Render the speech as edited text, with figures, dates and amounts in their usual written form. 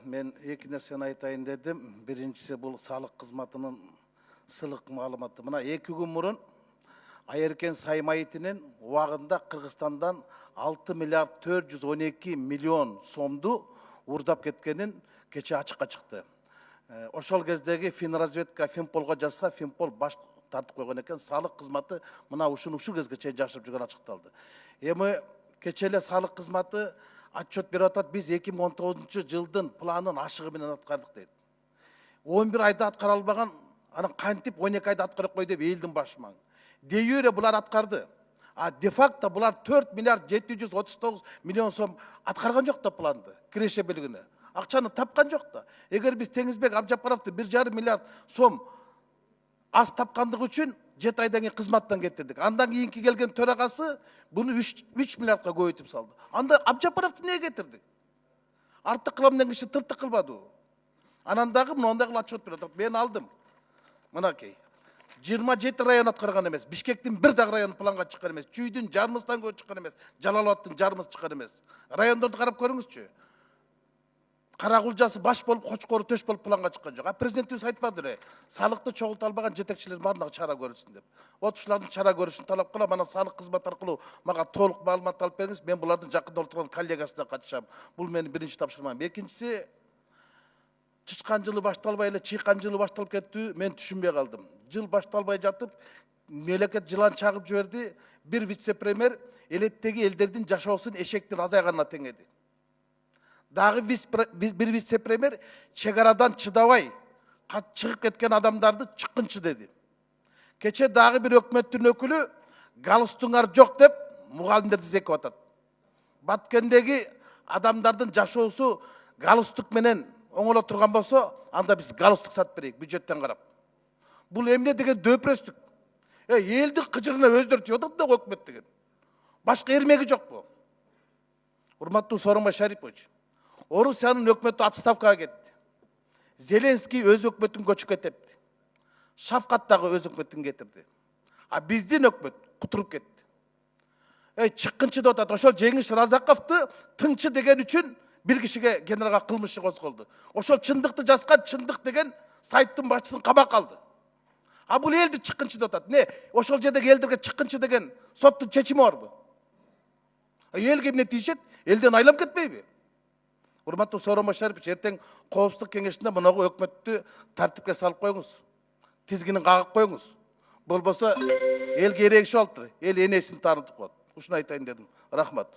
мен эки нерсени айтайын дедим. Биринчиси бул салык кызматынын сылык маалыматы. Мына 2 күн мурун Айеркен Саймайтинин убагында Кыргызстандан 6 миллиард 412 миллион сомду урдап кеткенин кече ачыкка чыкты. Ошол кездеги Финразведка Финполго жазса, Финпол баш тартып койгон экен. Салык кызматы мына ушул кезге чейин жакшырып жүргөн ачыкталды. Эми кече эле салык кызматы отчет берип атат, биз 2019-жылдын планын ашыгы менен аткардык дейт. 11 айда аткара албаган, анан кантип 12 айда аткарып кой деп элдин башы маң. Де юре булар аткарды. А де факто булар 4 миллиард 739 миллион сом аткарган жок да планды. Киреше белгине. Акчаны тапкан жок да. Эгер биз Теңизбек Абжапаровду 1,5 миллиард сом аз тапкандык үчүн 7 айдан кийин кызматтан кетирдик. Андан кийинки келген төрагасы буну 3 миллиардка көбөйтүп салды. Анда Абжапаровду эмнеге кетирдик? Артык кылам деген киши тыртык кылбады. Анан дагы моундай кылып отчет берип атат. Мен алдым. Мынакей. 27 район аткарган эмес. Бишкектин бир дагы району планга чыккан эмес. Чүйдүн жарымыстан көп чыккан эмес. Жалал-Абадтын жарымысы чыккан эмес. Райондорду карап көрүңүзчү. Карагулжасы баш болуп, Кочкору төш болуп планга чыккан жок. Президентибиз айтпады эле, салыкты чогулта албаган жетекчилер баарына чара көрүлсүн деп. Вот ушулардын чара көрүшүн талап кылам, анан салык кызматы аркылуу мага толук маалымат алып бериңиз. Мен булардын жакында отурган коллегасына катышам. Бул менин биринчи тапшырмам. Экинчиси, чычкан жылы башталбай эле чыйкан жылы башталып кетти, мен түшүнбөй калдым. Жыл башталбай жатып, мемлекет жылан чагып жиберди. Бир вице-премьер элеттеги элдердин жашоосун эшектин азайганына теңеди. Дагы бир вице-премьер чек арадан чыдабай чыгып кеткен адамдарды чыккынчы деди. Кече дагы бир өкмөттүн өкүлү галстугуңар жок деп мугалимдерди зекип атат. Баткендеги адамдардын жашоосу галстук менен оңоло турган болсо, анда биз галстук сатып берейик бюджеттен карап. Бул эмне деген дөпрөстүк? Элдин кыжырына өздөрү тийип атат да өкмөт деген. Башка эрмеги жокпу? Урматтуу Сооронбай Шарипович, Орусиянын өкмөтү отставкага кетти. Зеленский өз өкмөтүн көчүп кетти. Шавкат дагы өз өкмөтүн кетирди. А биздин өкмөт кутуруп кетти. Чыккынчы деп атат. Ошол Жеңиш Разаковду тынчы деген үчүн бир кишиге генералга кылмыш иши козголду. Ошол чындыкты жазган чындык деген сайттын башчысын кабакка алды. А бул элди чыккынчы деп атат. Не, ошол жердеги элдерге чыккынчы деген соттун чечими барбы? Элге эмне тийишет? Элден айлап кетпейби? Урматтуу Сооронбай Шарипович, эртең коопсуздук кеңешинде мынагу өкмөттү тартипке салып коюңуз. Тизгинин кагып коюңуз. Болбосо элге эрегишип алыптыр. Эл энесин таанытып коет. Ушуну айтайын дедим. Рахмат.